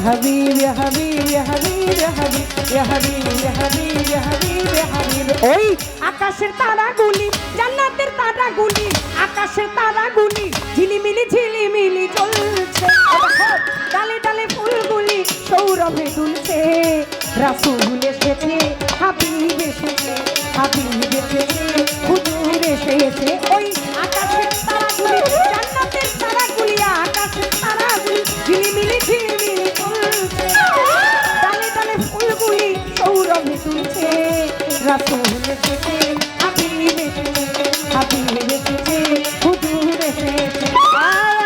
হাবিব ইয়া হাবিব ইয়া হাবিব ইয়া হাবিব ইয়া হাবিব ইয়া হাবিব ইয়া হাবিব ইয়া হাবিব। ওই আকাশের তারাগুলি জান্নাতের তারাগুলি আকাশের তারাগুলি ঝিলিমিলি ঝিলিমিলি জ্বলছে। ডালে ডালে ফুলগুলি সৌরভে দুলছে। রাসূল এসেছে হাবিব এসেছে হাবিব এসেছে হুজুর এসেছে। ওই আকাশের তারাগুলি জান্নাতের তারাগুলি আকাশের তারাগুলি ঝিলিমিলি ঝিলিমিলি জ্বলছে। ডালে ডালে ফুলগুলি সৌরভে দুলছে। রাসূল এসেছে হাবিব এসেছে হাবিব এসেছে হুজুর এসেছে।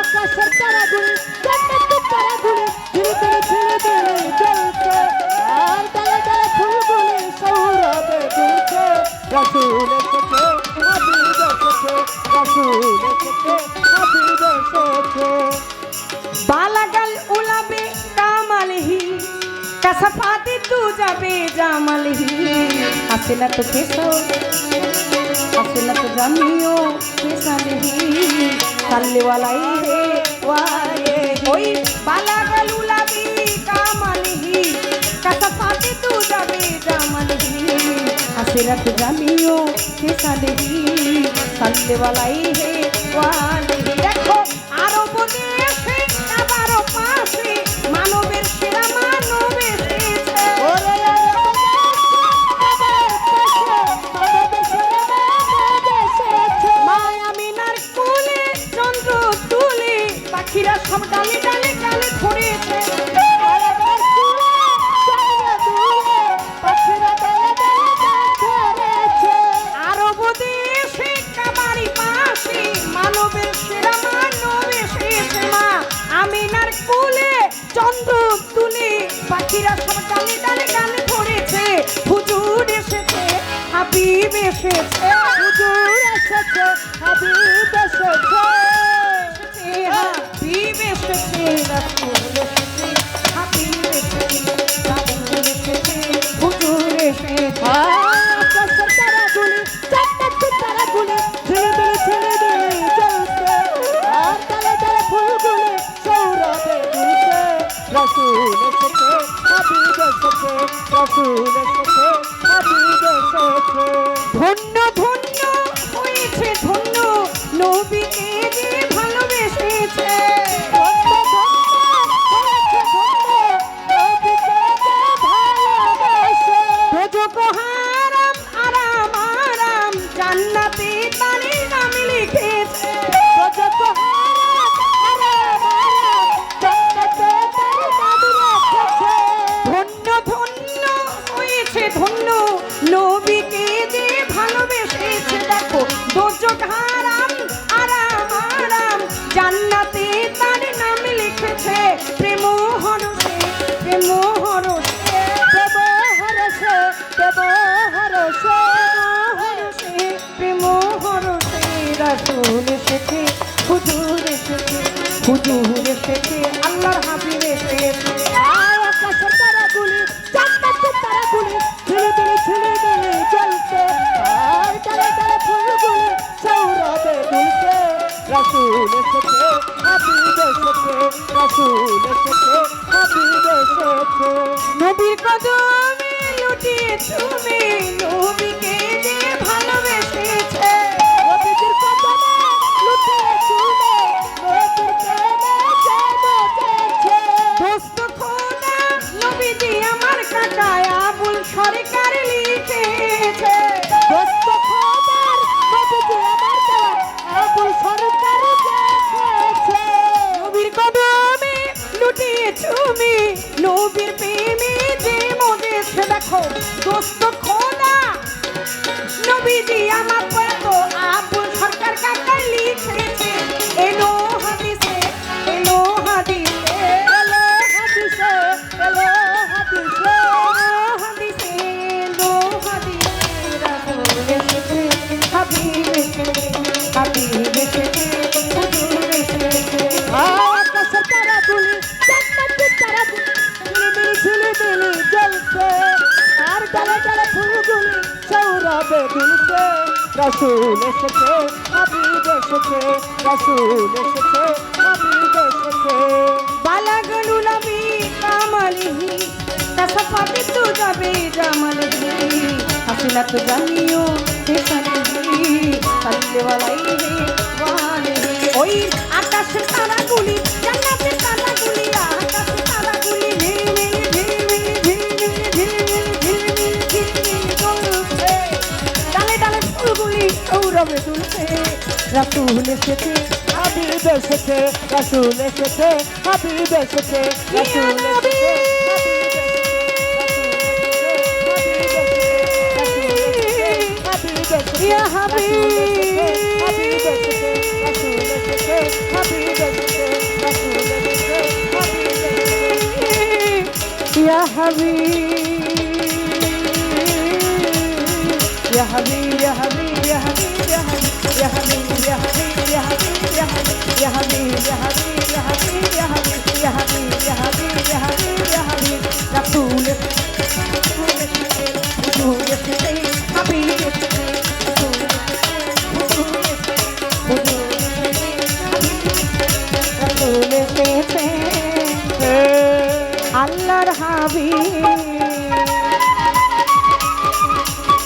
আকাশের তারাগুলি জান্নাতের তারাগুলি ঝিলিমিলি ঝিলিমিলি জ্বলছে। আর ডালে ডালে ফুলগুলি সৌরভে দুলছে। রাসূল এসেছে হাবিব এসেছে রাসূল এসেছে হাবিব এসেছে। বালাগাল উলাবে কামালহি কাসাফাতি তু যাবে জামালহি। হাসিনা তো কেসো হাসিনা তো জামিও কেসালহি সাল্লি আলাইহি ওয়া আলিহি। ওই বালাগাল উলাবে কামালহি কাসাফাতি তু যাবে জামালহি হাসিনা তো জামিও কেসালহি সাল্লি আলাইহি ওয়া আলিহি। দেখো আরব দেশে আবারও পাশে মানবের সেরা মানব এসেছে। মা আমিনার কোলে চন্দ্র তুলে পাখিরা সব ডালে ডালে ডালে ধরেছে। আরব দেশে কাবারি পাশে মানবের সেরা মানব এসেছে। মা আমিনার কোলে চন্দ্র তুলে পাখিরা সব ডালে ডালে ডালে ধরেছে। হুজুর এসেছে হাবিব এসেছে হুজুর এসেছে হাবিব এসেছে হাবিব এসেছে রাসূল এসেছে হাবিব এসেছে রাসূল এসেছে হুজুর এসেছে। আকাশের তারাগুলি জান্নাতের তারাগুলি ঝিলিমিলি ঝিলিমিলি জ্বলছে। আর ডালে ডালে ফুলগুলি সৌরভে দুলছে। রাসূল এসেছে হাবিব এসেছে রাসূল এসেছে হাবিব এসেছে। ধন্য ধন্য হয়েছে ধন্য নবীকে যে ভালোবেসেছে। ধন্য ধন্য হয়েছে ধন্য নবীকে যে ভালোবেসে। দোজখ হারাম আরাম আরাম জান্নাতে তার নাম লিখেছে। দোজখ হারাম আরাম আরাম জান্নাতে তার নাম লিখেছে। ধন্য ধন্য হয়েছে ধন্য নবীকে যে ভালোবেসেছে। দেখো দোজখ হারাম আরাম আরাম জান্নাতে তার নাম লিখেছে। প্রেম হরসে প্রেম হরসে প্রেম হরসে প্রেম হরসে হরসে প্রেম হরসে। রাসূল এসেছে হুজুর এসেছে হুজুর এসেছে আল্লাহর হাবিব এসেছে। আকাশের তারাগুলি জান্নাতের তারাগুলি ঝিলিমিলি ঝিলিমিলি জ্বলছে। আর ডালে ডালে ফুলগুলি সৌরভে দুলছে। রাসূল এসেছে হাবিব এসেছে রাসূল এসেছে হাবিব এসেছে। নবীর কদমে লুটিয়ে তুমি নবীকে যে ভালোবেসেছে। নবীর কদমে লুটিয়ে তুমি নবীর প্রেমে যে বেঁচেছে। দোস্ত খোদা নবীজি আমার কাকা আবুল সরকার লিখেছে। দোস্ত খোদার নবীজি আমার কাকা আবুল সরকার লিখেছে। নবীর কদমে লুটিয়ে তুমি নবীর প্রেমে যে মজেছে। দেখো দোস্ত খোদা নবীজি আমার তো আবুল সরকার কাকা লিখেছে। এলো হাদিসে এলো হাদিসে এলো হাদিসে এলো হাদিসে হাদিসে এলো হাদিসে। রাসূল এসেছে হাবিব এসেছে হাবিব এসেছে হুজুর এসেছে। আকাশের তারাগুলি জান্নাতের তারাগুলি ঝিলিমিলি ঝিলিমিলি জ্বলছে। আর ডালে ডালে ফুলগুলি সৌরভে দুলছে। রাসূল এসেছে হাবিব এসেছে রাসূল এসেছে হাবিব এসেছে। বালাগাল উলাবি কাম হবে জামালে হাসিনা তো জানিও সাল্লে ওয়ালাই ওয়ালে ওই আকাশের তারাগুলি জান্নাতের তারাগুলি আকাশের তারাগুলি ঝিলমিল ঝিলমিল ঝিলমিল ঝিলমিল ঝিলমিল ঝিলমিল ঝিলমিল ডালে ডালে ফুলগুলি সৌরভে দুলছে রাসূল এসেছে হাবিব এসেছে, রাসূল এসেছে, হাবিব এসেছে, রাসূল এসেছে, ইয়া হাবিব হাবিব এসেছে, রাসূল এসেছে, হাবিব এসেছে, রাসূল এসেছে, হাবিব এসেছে। ইয়া হাবিব ইয়া হাবিব ইয়া হাবিব ইয়া হাবিব ইয়া হাবিব ইয়া হাবিব ইয়া হাবিব ইয়া হাবিব ইয়া হাবিব ইয়া হাবিব ইয়া হাবিব ইয়া হাবিব ইয়া হাবিব ইয়া হাবিব ইয়া হাবিব রাসূল হুজুর এসেছে হাবিব এসেছে রাসূল এসেছে আল্লাহর হাবিব